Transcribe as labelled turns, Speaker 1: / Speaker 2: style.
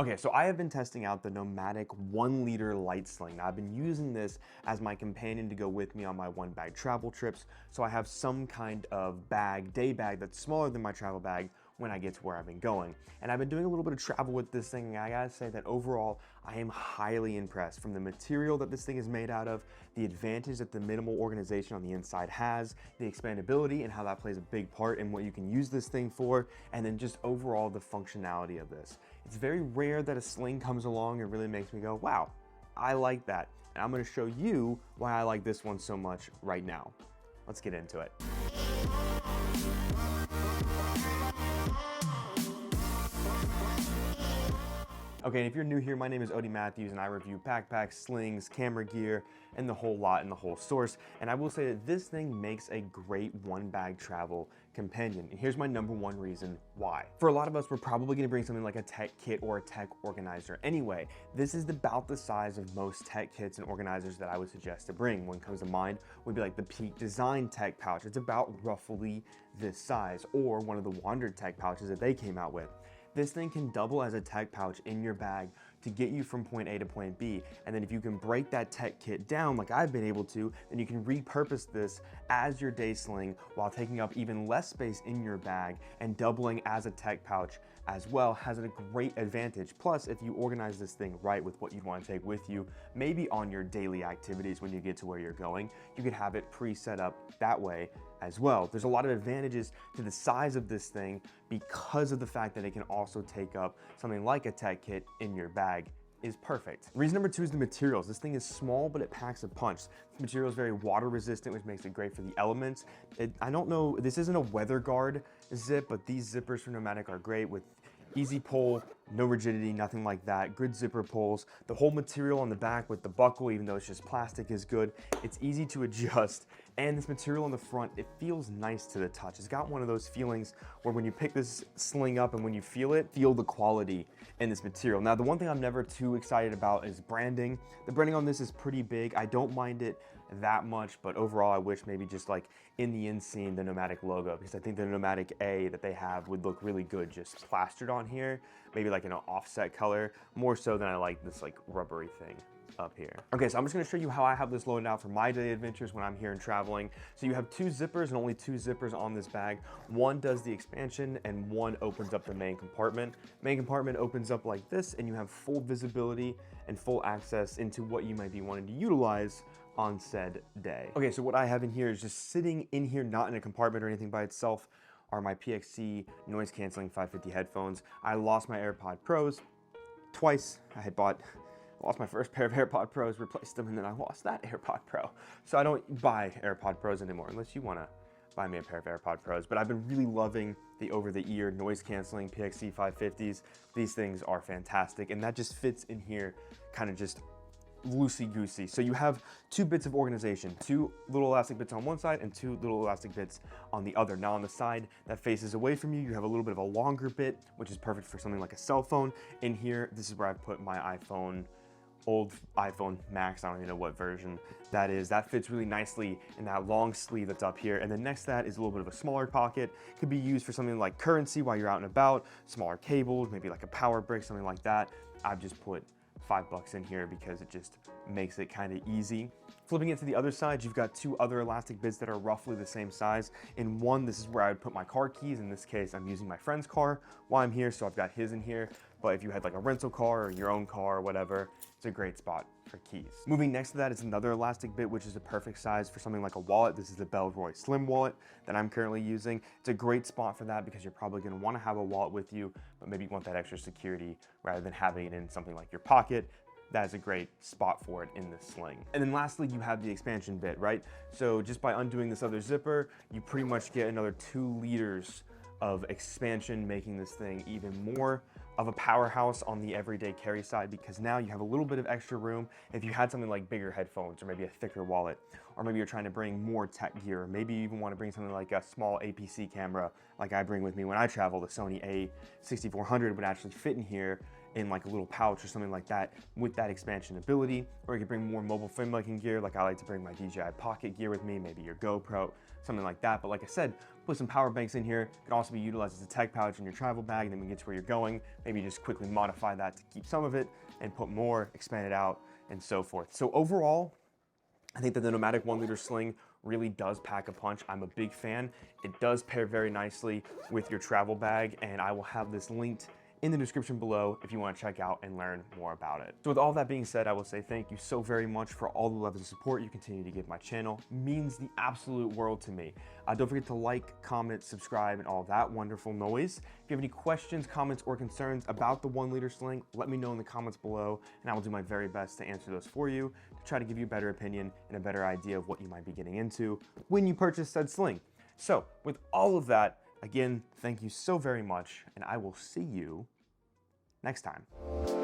Speaker 1: Okay, so I have been testing out the Nomatic 1 liter light sling. Now, I've been using this as my companion to go with me on my one bag travel trips. So I have some kind of bag, day bag that's smaller than my travel bag when I get to where I've been going. And I've been doing a little bit of travel with this thing, and I gotta say that overall, I am highly impressed from the material that this thing is made out of, the advantage that the minimal organization on the inside has, the expandability and how that plays a big part in what you can use this thing for, and then just overall the functionality of this. It's very rare that a sling comes along and really makes me go, wow, I like that. And I'm gonna show you why I like this one so much right now. Let's get into it. Okay, and if you're new here, my name is Odie Matthews and I review backpacks, slings, camera gear, and the whole lot and the whole source. And I will say that this thing makes a great one bag travel companion. And here's my #1 reason why. For a lot of us, we're probably gonna bring something like a tech kit or a tech organizer. Anyway, this is about the size of most tech kits and organizers that I would suggest to bring. One comes to mind would be like the Peak Design tech pouch. It's about roughly this size, or one of the Wandrd Tech pouches that they came out with. This thing can double as a tech pouch in your bag to get you from point A to point B. And then if you can break that tech kit down like I've been able to, then you can repurpose this as your day sling while taking up even less space in your bag and doubling as a tech pouch as well. Has a great advantage. Plus, if you organize this thing right with what you'd want to take with you, maybe on your daily activities when you get to where you're going, you could have it pre-set up that way as well. There's a lot of advantages to the size of this thing because of the fact that it can also take up something like a tech kit in your bag is perfect. Reason #2 is the materials. This thing is small, but it packs a punch. This material is very water resistant, which makes it great for the elements. I don't know, this isn't a weather guard zip, but these zippers from Nomatic are great with easy pull, no rigidity, nothing like that. Good zipper pulls. The whole material on the back with the buckle, even though it's just plastic, is good. It's easy to adjust. And this material on the front, it feels nice to the touch. It's got one of those feelings where when you pick this sling up and when you feel it, feel the quality in this material. Now, the one thing I'm never too excited about is branding. The branding on this is pretty big. I don't mind it that much, but overall I wish maybe just like in the inseam, the Nomatic logo, because I think the Nomatic A that they have would look really good just plastered on here, maybe like in an offset color, more so than I like this like rubbery thing up here. Okay, so I'm just gonna show you how I have this loaded out for my daily adventures when I'm here and traveling. So you have 2 zippers and only 2 zippers on this bag. One does the expansion and one opens up the main compartment. Main compartment opens up like this and you have full visibility and full access into what you might be wanting to utilize on said day. Okay, so what I have in here is just sitting in here, not in a compartment or anything by itself, are my PXC noise canceling 550 headphones. I lost my AirPod Pros twice. I had lost my first pair of AirPod Pros, replaced them, and then I lost that AirPod Pro. So I don't buy AirPod Pros anymore unless you wanna buy me a pair of AirPod Pros. But I've been really loving the over-the-ear noise canceling PXC 550s. These things are fantastic, and that just fits in here kind of just loosey-goosey. So you have 2 bits of organization, 2 little elastic bits on one side and 2 little elastic bits on the other. Now on the side that faces away from you, you have a little bit of a longer bit, which is perfect for something like a cell phone. In here, this is where I put my old iPhone Max, I don't even know what version that is. That fits really nicely in that long sleeve that's up here. And then next to that is a little bit of a smaller pocket. Could be used for something like currency while you're out and about, smaller cables, maybe like a power brick, something like that. I've just put $5 in here because it just makes it kind of easy. Flipping it to the other side, you've got 2 other elastic bits that are roughly the same size. In one, this is where I would put my car keys. In this case, I'm using my friend's car while I'm here, so I've got his in here. But if you had like a rental car or your own car or whatever, it's a great spot for keys. Moving next to that is another elastic bit, which is a perfect size for something like a wallet. This is the Bellroy Slim wallet that I'm currently using. It's a great spot for that because you're probably gonna wanna have a wallet with you, but maybe you want that extra security rather than having it in something like your pocket. That is a great spot for it in this sling. And then lastly, you have the expansion bit, right? So just by undoing this other zipper, you pretty much get another 2 liters of expansion, making this thing even more of a powerhouse on the everyday carry side, because now you have a little bit of extra room. If you had something like bigger headphones or maybe a thicker wallet, or maybe you're trying to bring more tech gear, maybe you even want to bring something like a small APC camera like I bring with me when I travel. The Sony A6400 would actually fit in here in like a little pouch or something like that with that expansion ability. Or you could bring more mobile filmmaking gear, like I like to bring my DJI Pocket gear with me, maybe your GoPro, something like that. But like I said, Put some power banks in here. It can also be utilized as a tech pouch in your travel bag, and then when you get to where you're going, maybe just quickly modify that to keep some of it and put more, expand it out, and so forth. So overall, I think that the Nomatic 1 liter sling really does pack a punch. I'm a big fan. It does pair very nicely with your travel bag, and I will have this linked in the description below if you want to check out and learn more about it. So with all that being said, I will say thank you so very much for all the love and support you continue to give my channel. It means the absolute world to me. Don't forget to like, comment, subscribe, and all that wonderful noise. If you have any questions, comments, or concerns about the 1 liter sling, let me know in the comments below, and I will do my very best to answer those for you, to try to give you a better opinion and a better idea of what you might be getting into when you purchase said sling. So with all of that, again, thank you so very much, and I will see you next time.